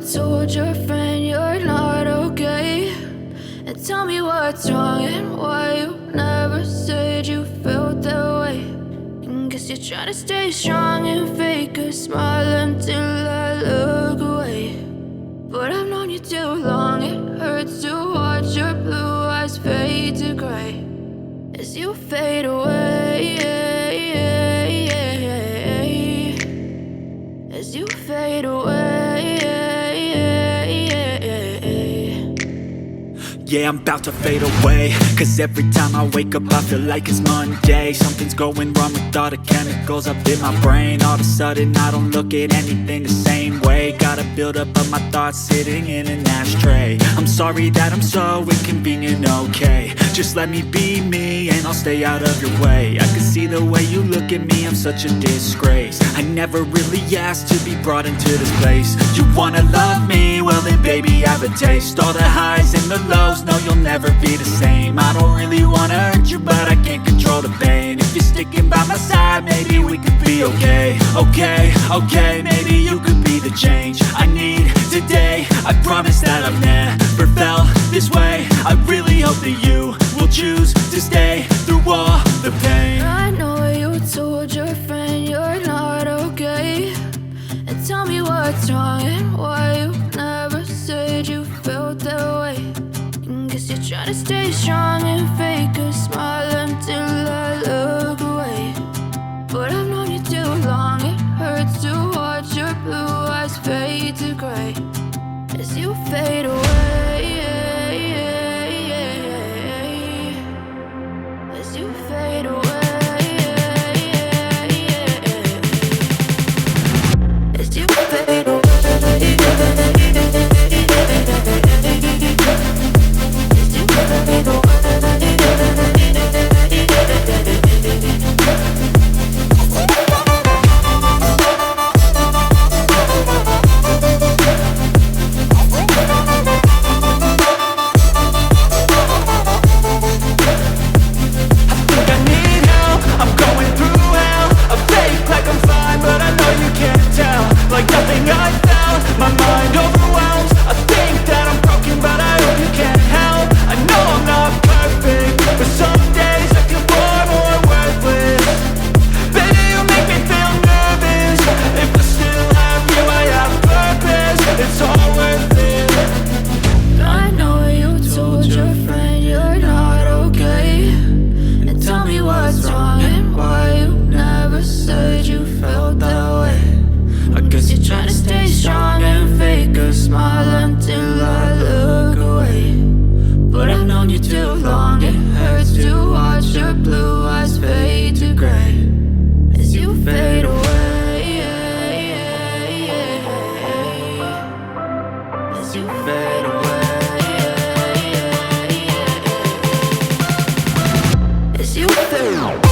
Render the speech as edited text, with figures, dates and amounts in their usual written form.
told your friend you're not okay, and tell me what's wrong and why you never said you felt that way. And guess you're trying to stay strong and fake a smile until I look away. But I've known you too long, it hurts to watch your blue eyes fade to gray as you fade away, as you fade away. Yeah, I'm about to fade away, cause every time I wake up I feel like it's Monday. Something's going wrong with all the chemicals up in my brain. All of a sudden I don't look at anything the same way. Got a buildup of my thoughts sitting in an ashtray. I'm sorry that I'm so inconvenient, okay. Just let me be me and I'll stay out of your way. I can see the way you look at me, I'm such a disgrace. I never really asked to be brought into this place. You wanna love me? Well then baby, have a taste. All the highs and the lows, no, you'll never be the same. I don't really wanna hurt you, but I can't control the pain. If you're sticking by my side, maybe we could be okay. Okay, maybe you could be the change I need today. I promise that I've never felt this way. I really hope that you will choose to stay through all the pain. I know you told your friend you're not okay, and tell me what's wrong and why you never said you felt that way. Guess you're trying to stay strong and fake a smile until I look away. But I've known you too long, it hurts to watch your blue eyes fade to gray as you fade away, as you fade away, as you fade away. As you fade away.